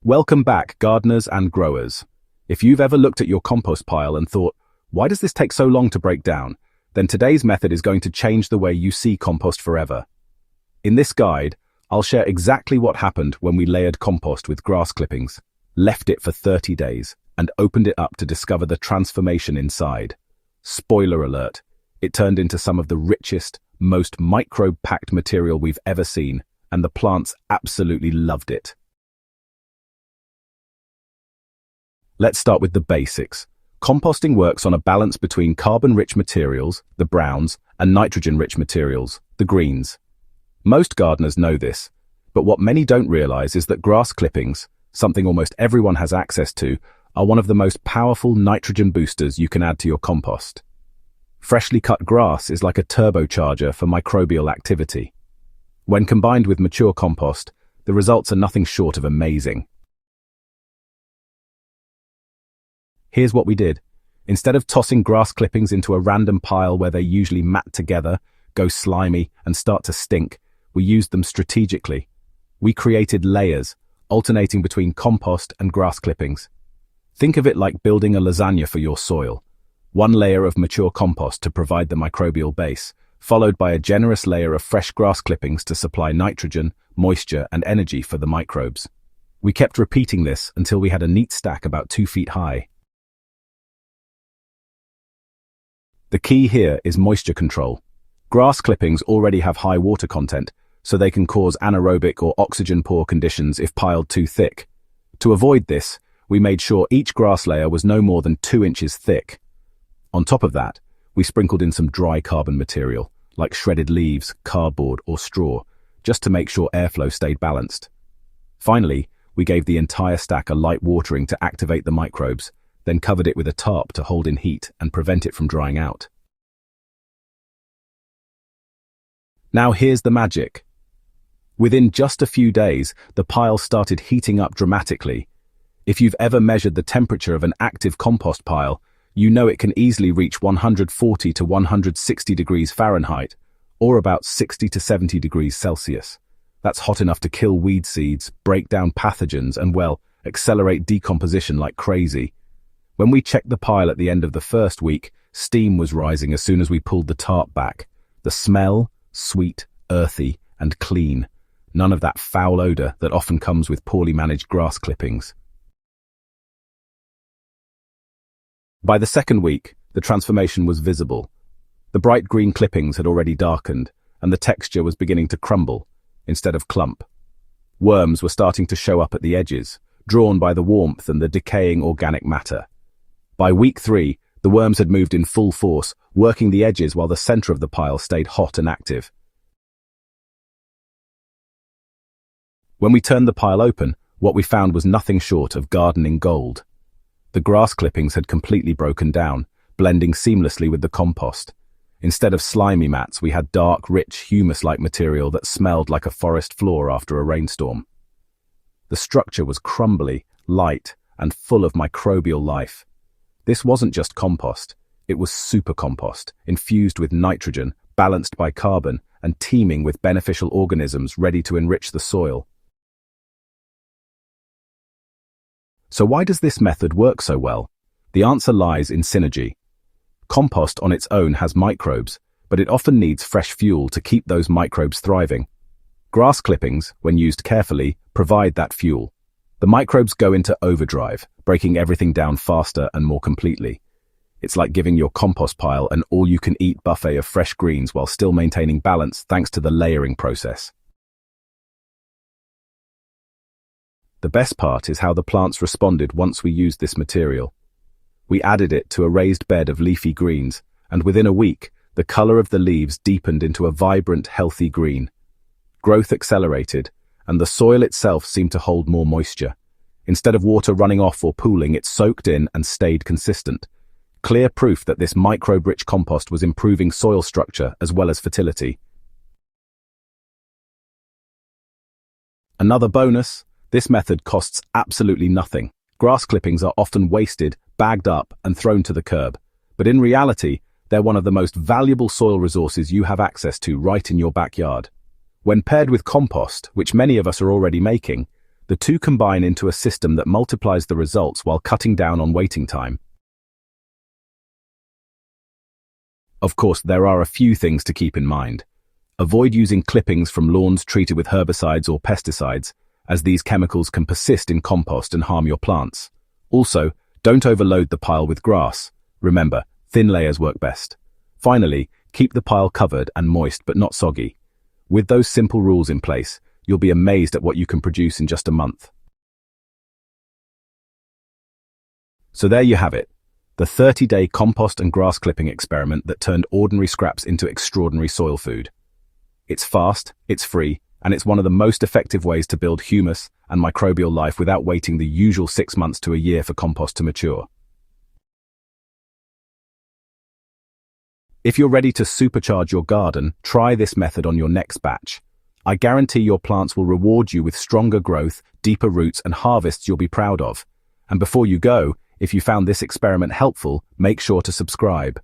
Welcome back, gardeners and growers. If you've ever looked at your compost pile and thought, why does this take so long to break down? Then today's method is going to change the way you see compost forever. In this guide, I'll share exactly what happened when we layered compost with grass clippings, left it for 30 days, and opened it up to discover the transformation inside. Spoiler alert, it turned into some of the richest, most microbe-packed material we've ever seen, and the plants absolutely loved it. Let's start with the basics. Composting works on a balance between carbon-rich materials, the browns, and nitrogen-rich materials, the greens. Most gardeners know this, but what many don't realize is that grass clippings, something almost everyone has access to, are one of the most powerful nitrogen boosters you can add to your compost. Freshly cut grass is like a turbocharger for microbial activity. When combined with mature compost, the results are nothing short of amazing. Here's what we did. Instead of tossing grass clippings into a random pile where they usually mat together, go slimy, and start to stink, we used them strategically. We created layers, alternating between compost and grass clippings. Think of it like building a lasagna for your soil. One layer of mature compost to provide the microbial base, followed by a generous layer of fresh grass clippings to supply nitrogen, moisture, and energy for the microbes. We kept repeating this until we had a neat stack about 2 feet high. The key here is moisture control. Grass clippings already have high water content, so they can cause anaerobic or oxygen-poor conditions if piled too thick. To avoid this, we made sure each grass layer was no more than 2 inches thick. On top of that, we sprinkled in some dry carbon material, like shredded leaves, cardboard, or straw, just to make sure airflow stayed balanced. Finally, we gave the entire stack a light watering to activate the microbes, then covered it with a tarp to hold in heat and prevent it from drying out. Now here's the magic. Within just a few days, the pile started heating up dramatically. If you've ever measured the temperature of an active compost pile, you know it can easily reach 140 to 160 degrees Fahrenheit, or about 60 to 70 degrees Celsius. That's hot enough to kill weed seeds, break down pathogens, and, well, accelerate decomposition like crazy. When we checked the pile at the end of the first week, steam was rising as soon as we pulled the tarp back. The smell, sweet, earthy, and clean. None of that foul odor that often comes with poorly managed grass clippings. By the second week, the transformation was visible. The bright green clippings had already darkened, and the texture was beginning to crumble, instead of clump. Worms were starting to show up at the edges, drawn by the warmth and the decaying organic matter. By week 3, the worms had moved in full force, working the edges while the center of the pile stayed hot and active. When we turned the pile open, what we found was nothing short of gardening gold. The grass clippings had completely broken down, blending seamlessly with the compost. Instead of slimy mats, we had dark, rich, humus-like material that smelled like a forest floor after a rainstorm. The structure was crumbly, light, and full of microbial life. This wasn't just compost, it was super compost, infused with nitrogen, balanced by carbon, and teeming with beneficial organisms ready to enrich the soil. So why does this method work so well? The answer lies in synergy. Compost on its own has microbes, but it often needs fresh fuel to keep those microbes thriving. Grass clippings, when used carefully, provide that fuel. The microbes go into overdrive, breaking everything down faster and more completely. It's like giving your compost pile an all-you-can-eat buffet of fresh greens while still maintaining balance thanks to the layering process. The best part is how the plants responded once we used this material. We added it to a raised bed of leafy greens, and within a week, the color of the leaves deepened into a vibrant, healthy green. Growth accelerated, and the soil itself seemed to hold more moisture. Instead of water running off or pooling, it soaked in and stayed consistent. Clear proof that this microbe-rich compost was improving soil structure as well as fertility. Another bonus, this method costs absolutely nothing. Grass clippings are often wasted, bagged up, and thrown to the curb. But in reality, they're one of the most valuable soil resources you have access to right in your backyard. When paired with compost, which many of us are already making, The two combine into a system that multiplies the results while cutting down on waiting time. Of course, there are a few things to keep in mind. Avoid using clippings from lawns treated with herbicides or pesticides, as these chemicals can persist in compost and harm your plants. Also, don't overload the pile with grass. Remember, thin layers work best. Finally, keep the pile covered and moist but not soggy. With those simple rules in place, you'll be amazed at what you can produce in just a month. So there you have it, the 30-day compost and grass clipping experiment that turned ordinary scraps into extraordinary soil food. It's fast, it's free, and it's one of the most effective ways to build humus and microbial life without waiting the usual 6 months to a year for compost to mature. If you're ready to supercharge your garden, try this method on your next batch. I guarantee your plants will reward you with stronger growth, deeper roots, and harvests you'll be proud of. And before you go, if you found this experiment helpful, make sure to subscribe.